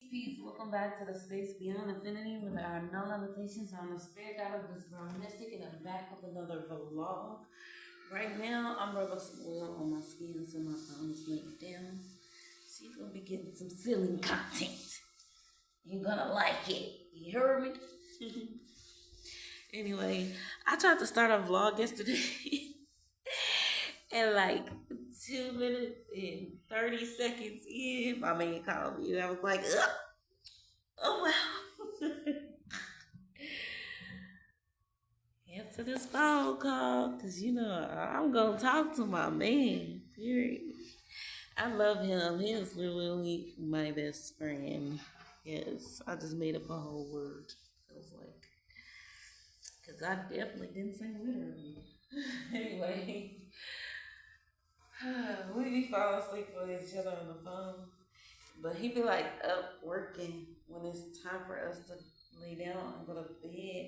Peace. Welcome back to the space beyond infinity where there are no limitations. I'm the spirit guide of this grown mystic and I'm back with another vlog. Right now, I'm rubbing some oil on my skin so my phone is laid down. So you're going to be getting some ceiling content. You're going to like it. You heard me? Anyway, I tried to start a vlog yesterday. And like 2 minutes and 30 seconds in, my man called me and I was like, ugh. Oh well. Answer this phone call, cause I'm gonna talk to my man. Period. I love him. He is literally my best friend. Yes, I just made up a whole word. Feels like, cause I definitely didn't say literally. Anyway, we be falling asleep with each other on the phone, but he be like up working when it's time for us to lay down and go to bed.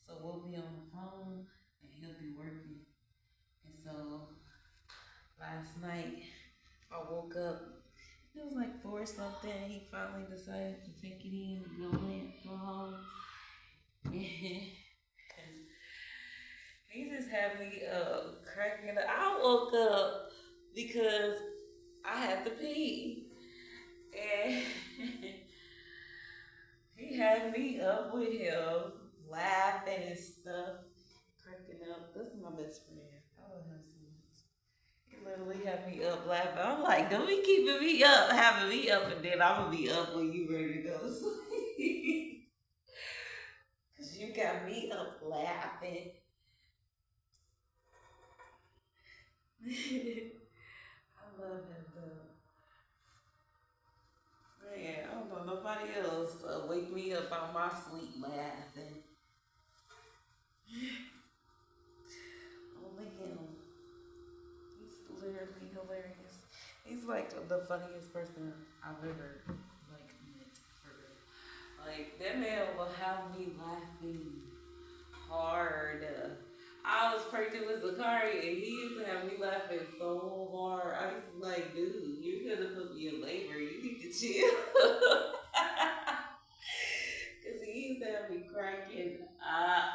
So we'll be on the phone and he'll be working. And so last night I woke up. It was like 4 something. He finally decided to take it in, go home. And he just had me cracking up. I woke up because I had to pee. And he had me up with him, laughing and stuff, cracking up. This is my best friend. I love him so much. He literally had me up laughing. I'm like, don't be keeping me up, having me up, and then I'm gonna be up when you ready to go to sleep. Cause you got me up laughing. I love him though. Man, I don't know nobody else wake me up out my sleep laughing. Only him. He's literally hilarious. He's like the funniest person I've ever like met. For real. Like that man will have me laughing hard. I was pregnant with Zakari and he used to have me laughing so hard. I used to be like, dude, you're gonna put me in labor. You need to chill. Cause he used to have me cracking up.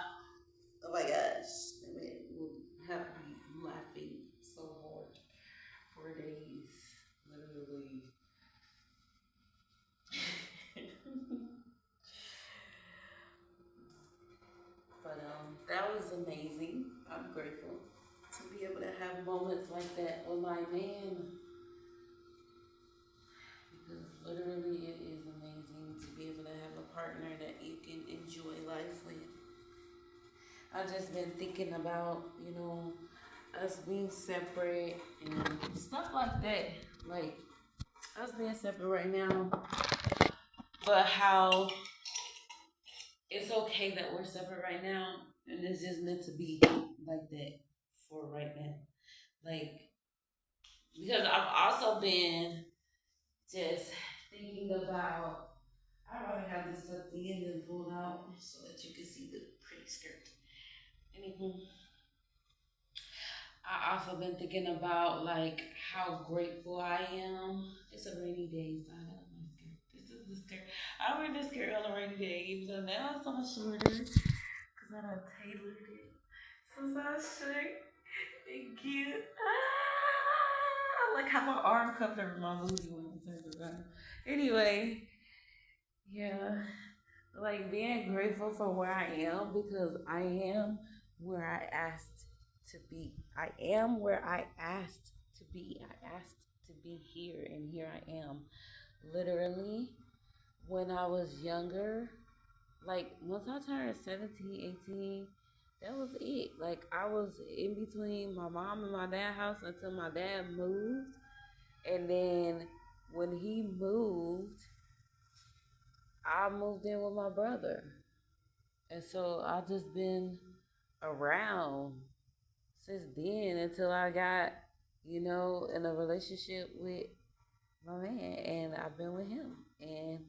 Oh my gosh, that man will have me laughing so hard for days, literally. But that was amazing. I'm grateful to be able to have moments like that with my man because literally it is amazing to be able to have a partner that you can enjoy life with. I've just been thinking about, us being separate and stuff like that. Like us being separate right now, but how it's okay that we're separate right now and it's just meant to be like that for right now. Like because I've also been just thinking about I'd rather have this tucked in than pulled out so that you can see the pretty skirt. Anywho, I also been thinking about like how grateful I am. It's a rainy day, so I got my skirt. This is the skirt. I wear this skirt on a rainy day, even though now it's on shorter because I done tailored it. So it's all short and cute. I like how my arm comes over my booty when I turn around. Anyway, yeah, like being grateful for where I am because I am where I asked to be. I am where I asked to be. I asked to be here, and here I am. Literally, when I was younger, like once I turned 17, 18, that was it. Like I was in between my mom and my dad's house until my dad moved. And then when he moved, I moved in with my brother. And so I just been around since then until I got, in a relationship with my man and I've been with him. And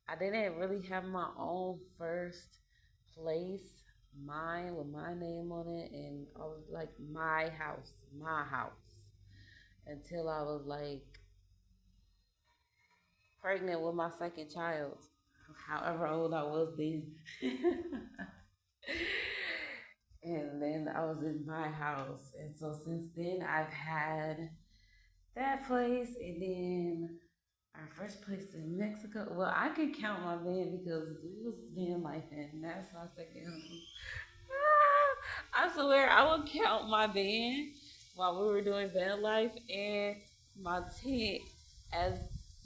I didn't really have my own first place, mine with my name on it, and I was like my house, until I was like pregnant with my second child, however old I was then. And then I was in my house. And so since then, I've had that place, and then our first place in Mexico. Well, I can count my van because we was van life, and that's my second home. I swear, I would count my van while we were doing van life and my tent as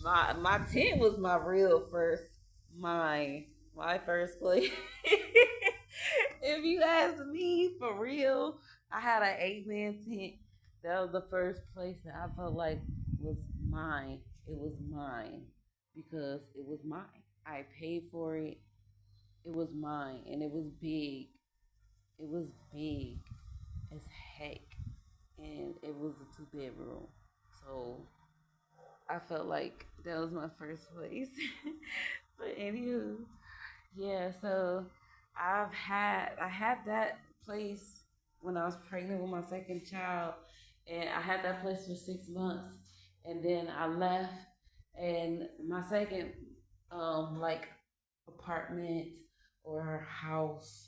my tent was my real first my first place. If you ask me for real, I had an 8-man tent. That was the first place that I felt like was mine. It was mine because it was mine. I paid for it. It was mine, and it was big. It was big as heck, and it was a 2 bedroom. So I felt like that was my first place. But anywho, yeah. So I had that place when I was pregnant with my second child, and I had that place for 6 months, and then I left, and my second like apartment or house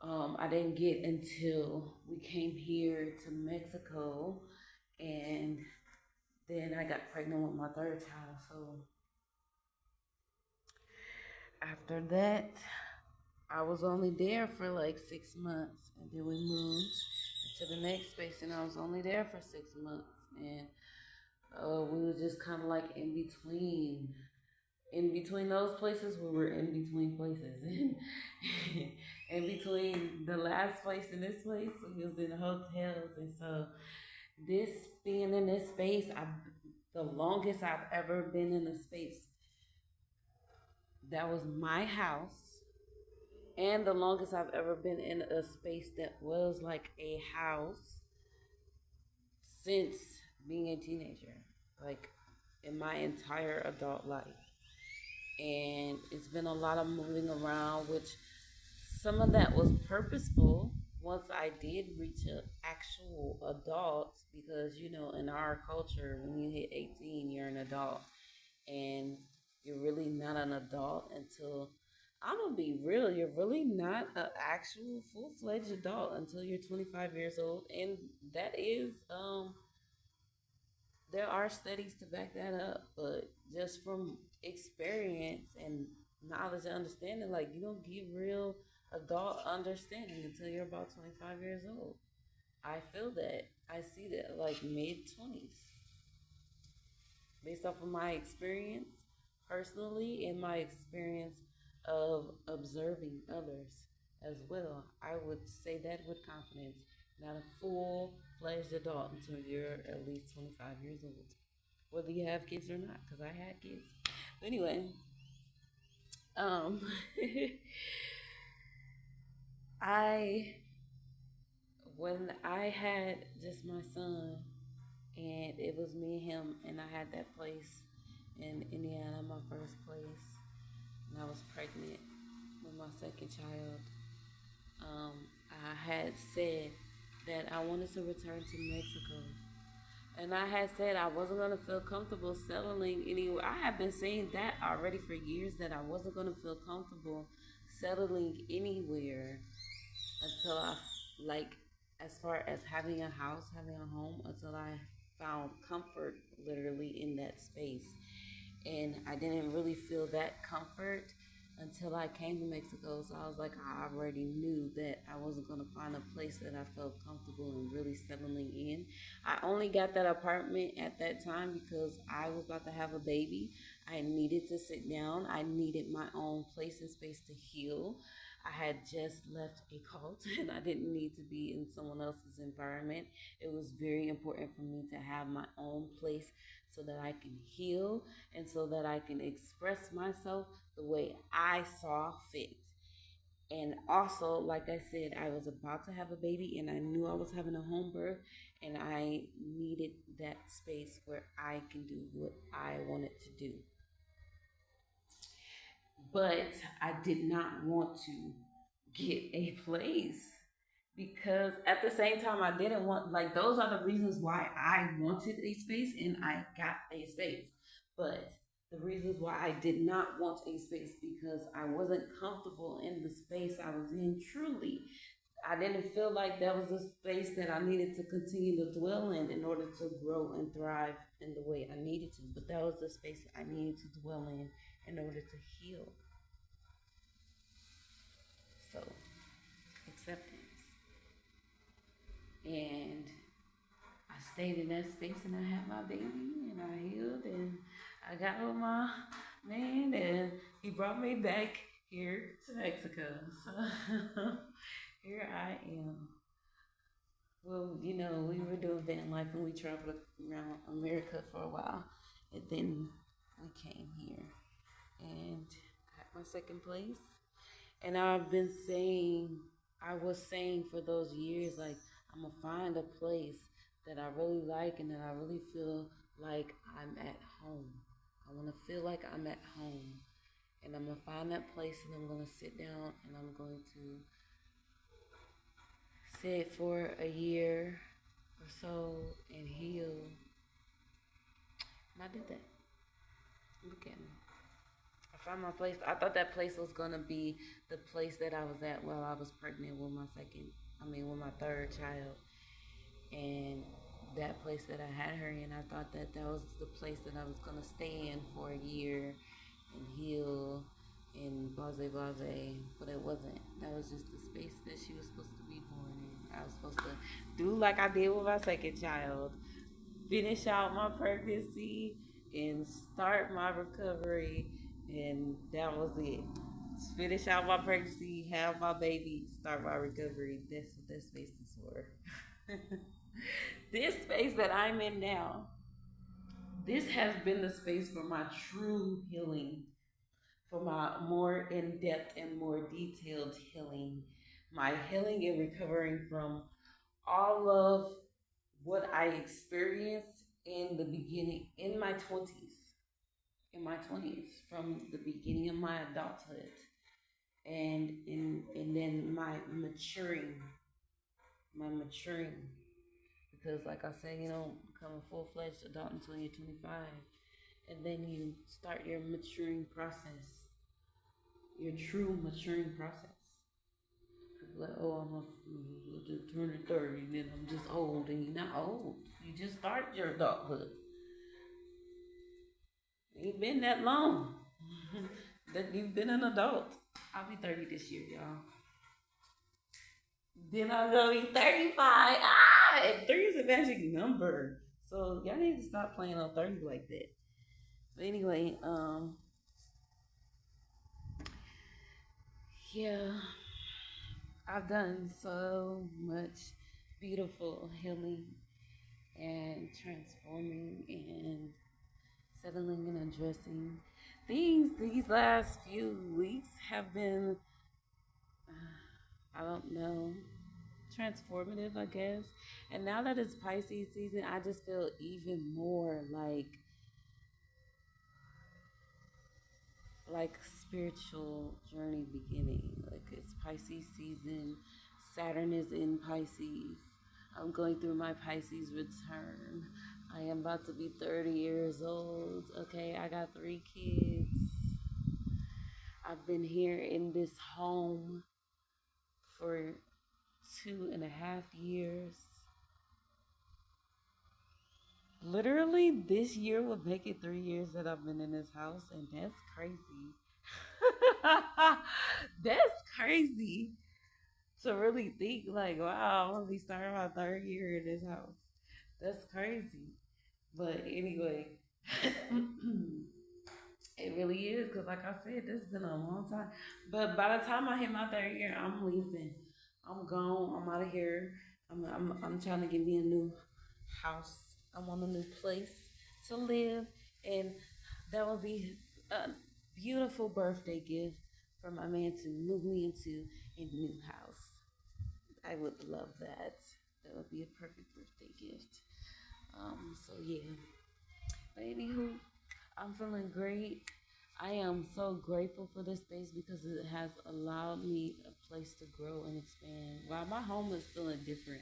I didn't get until we came here to Mexico, and then I got pregnant with my third child. So after that, I was only there for like 6 months, and then we moved to the next space, and I was only there for 6 months, and we were just kind of like in between those places, we were in between places. And in between the last place and this place, we was in hotels. And so this being in this space, the longest I've ever been in a space that was my house, and the longest I've ever been in a space that was like a house since being a teenager, like in my entire adult life. And it's been a lot of moving around, which some of that was purposeful once I did reach an actual adult, because you know, in our culture, when you hit 18, you're an adult, and you're really not an adult until, I'm gonna be real, you're really not an actual full-fledged adult until you're 25 years old. And that is there are studies to back that up, but just from experience and knowledge and understanding, like, you don't get real adult understanding until you're about 25 years old. I feel that. I see that like mid 20s based off of my experience personally and my experience of observing others as well. I would say that with confidence. Not a full fledged adult until you're at least 25 years old, whether you have kids or not, because I had kids. But anyway, um, I when I had just my son, and it was me and him, and I had that place in Indiana, my first place, and I was pregnant with my second child. Um, I had said that I wanted to return to Mexico. And I had said I wasn't gonna feel comfortable settling anywhere. I have been saying that already for years, that I wasn't gonna feel comfortable settling anywhere until I, like, as far as having a house, having a home, until I found comfort literally in that space. And I didn't really feel that comfort until I came to Mexico. So I was like, I already knew that I wasn't going to find a place that I felt comfortable and really settling in. I only got that apartment at that time because I was about to have a baby. I needed to sit down. I needed my own place and space to heal. I had just left a cult and I didn't need to be in someone else's environment. It was very important for me to have my own place so that I can heal and so that I can express myself the way I saw fit. And also, like I said, I was about to have a baby and I knew I was having a home birth, and I needed that space where I can do what I wanted to do. But I did not want to get a place because at the same time, I didn't want, like, those are the reasons why I wanted a space and I got a space. But The reasons why I did not want a space because I wasn't comfortable in the space I was in truly. I didn't feel like that was a space that I needed to continue to dwell in order to grow and thrive in the way I needed to. But that was the space I needed to dwell in order to heal. So, acceptance. And I stayed in that space and I had my baby and I healed and I got with my man and he brought me back here to Mexico. So here I am. Well, we were doing van life and we traveled around America for a while. And then we came here and got my second place. And I was saying for those years, like, I'm going to find a place that I really like and that I really feel like I'm at home. I want to feel like I'm at home. And I'm going to find that place and I'm going to sit down and I'm going to sit for a year or so and heal. And I did that. Look at me. I found my place. I thought that place was gonna be the place that I was at while I was pregnant with with my third child. And that place that I had her in, I thought that that was the place that I was gonna stay in for a year and heal and blase blase, but it wasn't. That was just the space that she was supposed to be born in. I was supposed to do like I did with my second child, finish out my pregnancy and start my recovery, and that was it. Finish out my pregnancy, have my baby, start my recovery. That's what that space is for. This space that I'm in now, this has been the space for my true healing, for my more in depth and more detailed healing, my healing and recovering from all of what I experienced in the beginning, in my 20s, from the beginning of my adulthood, and then my maturing, because like I said, you don't become a full fledged adult until you're 25, and then you start your maturing process, your true maturing process. Like, oh, I'm just turning 30 and then I'm just old, and you're not old. You just started your adulthood. It ain't been that long that you've been an adult. I'll be 30 this year, y'all. Then I'm gonna be 35. And 3 is a magic number. So y'all need to stop playing on 30 like that. But anyway, yeah, I've done so much beautiful healing and transforming and settling and addressing things. These last few weeks have been, I don't know, transformative, I guess. And now that it's Pisces season, I just feel even more like spiritual journey beginning. Like it's Pisces season. Saturn is in Pisces. I'm going through my Pisces return. I am about to be 30 years old. Okay, I got 3 kids. I've been here in this home for 2.5 years. Literally, this year will make it 3 years that I've been in this house, and that's crazy. That's crazy to really think, like, wow, I'm gonna be starting my 3rd year in this house. That's crazy. But anyway, it really is, because like I said, this has been a long time. But by the time I hit my 3rd year, I'm leaving. I'm gone. I'm out of here. I'm trying to get me a new house. I want a new place to live, and that would be a beautiful birthday gift for my man to move me into a new house. I would love that. That would be a perfect birthday gift. So yeah. But anywho, I'm feeling great. I am so grateful for this space because it has allowed me a place to grow and expand. While my home is feeling different,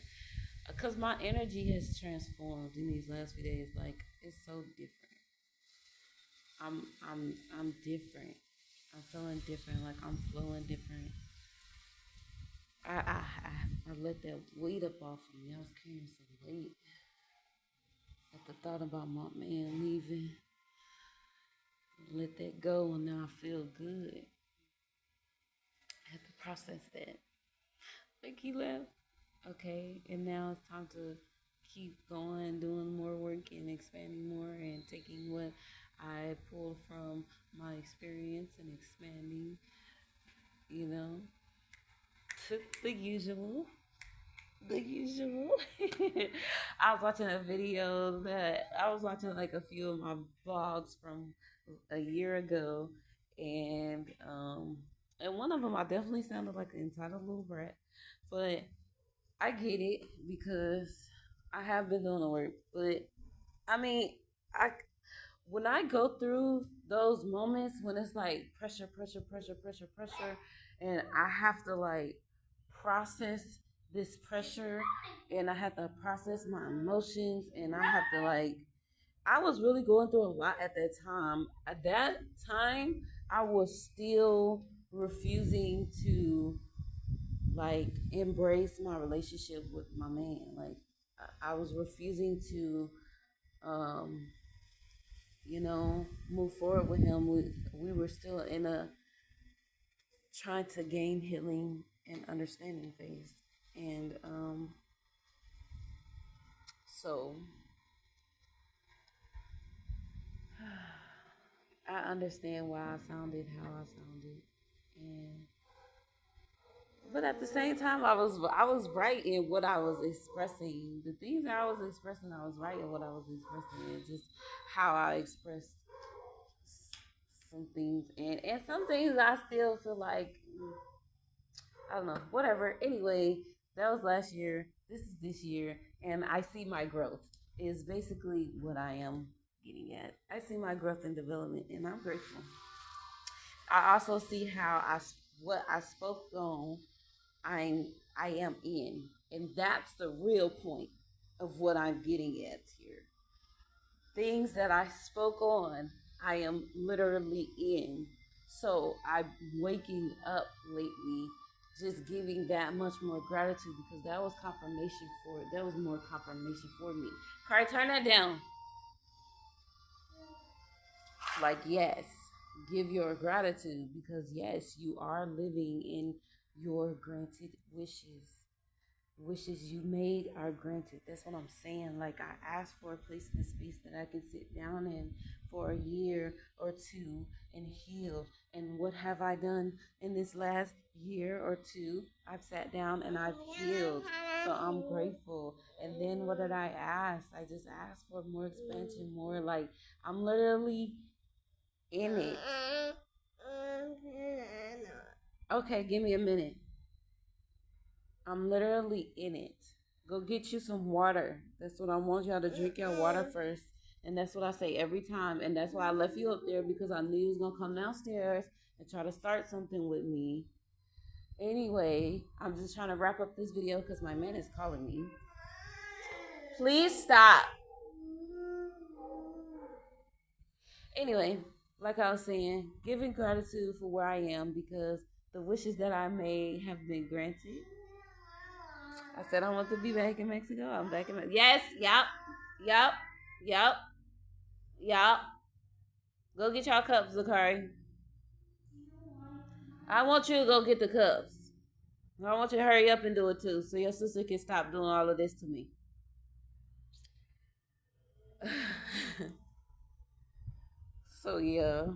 because my energy has transformed in these last few days. Like, it's so different. I'm different. I'm feeling different. Like I'm flowing different. I let that weight up off of me. I was carrying some weight at the thought about my man leaving. Let that go, and now I feel good. I had to process that. Like he left. Okay, and now it's time to keep going, doing more work and expanding more and taking what I pulled from my experience and expanding, you know, to the usual. The usual. I was watching a video that I was watching like a few of my vlogs from a year ago, and and one of them I definitely sounded like an entitled little brat, but I get it because I have been doing the work. But I mean, I when I go through those moments when it's like pressure, pressure, pressure, pressure, pressure, and I have to like process this pressure and I have to process my emotions and I have to like I was really going through a lot at that time. At that time, I was still refusing to like embrace my relationship with my man. Like I was refusing to um move forward with him. We were still in a trying to gain healing and understanding phase. And so I understand why I sounded how I sounded. And but at the same time I was right in what I was expressing. The things that I was expressing, I was right in what I was expressing. It's just how I expressed some things and some things I still feel like I don't know, whatever. Anyway, that was last year. This is this year, and I see my growth. Is basically what I am getting at. I see my growth and development, and I'm grateful. I also see how what I spoke on. I'm I am in, and that's the real point of what I'm getting at here. Things that I spoke on, I am literally in. So I'm waking up lately, just giving that much more gratitude because that was confirmation for it. That was more confirmation for me. Cardi, turn that down. Like, yes, give your gratitude because, yes, you are living in your granted wishes. Wishes you made are granted. That's what I'm saying. Like I asked for a place in space that I can sit down in for a year or two and heal. And what have I done in this last year or two? I've sat down and I've healed. So I'm grateful. And then what did I ask? I just asked for more expansion, more like I'm literally in it. Okay, give me a minute. I'm literally in it. Go get you some water. That's what I want y'all to drink your water first. And that's what I say every time. And that's why I left you up there because I knew you was going to come downstairs and try to start something with me. Anyway, I'm just trying to wrap up this video because my man is calling me. Please stop. Anyway, like I was saying, giving gratitude for where I am because the wishes that I made have been granted. I said I want to be back in Mexico. I'm back in Mexico. Yes, yep, yep, yep. Go get y'all cups, Zakari. I want you to go get the cups. I want you to hurry up and do it too, so your sister can stop doing all of this to me. So yeah,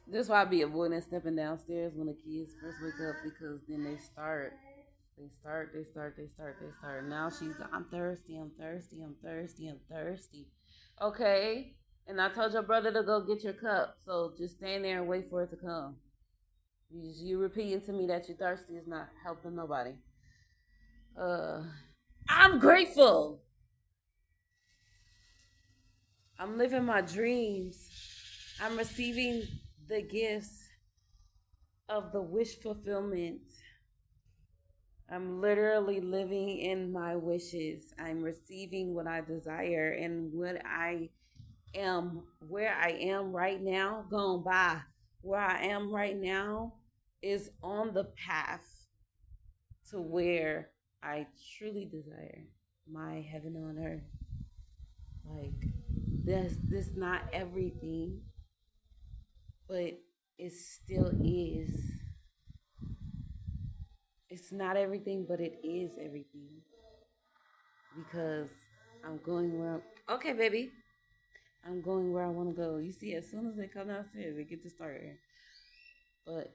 this is why I be avoiding stepping downstairs when the kids first wake up because then they start. They start. Now I'm thirsty, I'm thirsty, I'm thirsty, I'm thirsty. Okay. And I told your brother to go get your cup. So just stand there and wait for it to come. You repeating to me that you're thirsty is not helping nobody. I'm grateful. I'm living my dreams. I'm receiving the gifts of the wish fulfillment. I'm literally living in my wishes. I'm receiving what I desire and what I am where I am right now, gone by. Where I am right now is on the path to where I truly desire my heaven on earth. Like this not everything, but it still is. It's not everything, but it is everything. Because I'm going where okay, baby. I'm going where I want to go. You see, as soon as they come downstairs, they get to start. But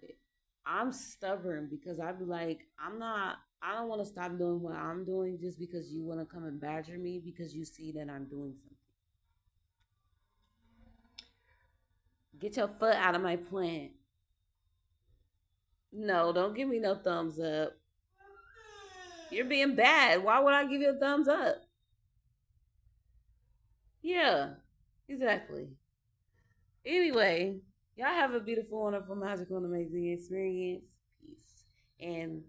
I'm stubborn because I be like, I don't want to stop doing what I'm doing just because you want to come and badger me because you see that I'm doing something. Get your foot out of my plant. No, don't give me no thumbs up. You're being bad. Why would I give you a thumbs up? Yeah, exactly. Anyway, y'all have a beautiful, wonderful, magical, and amazing experience. Peace. And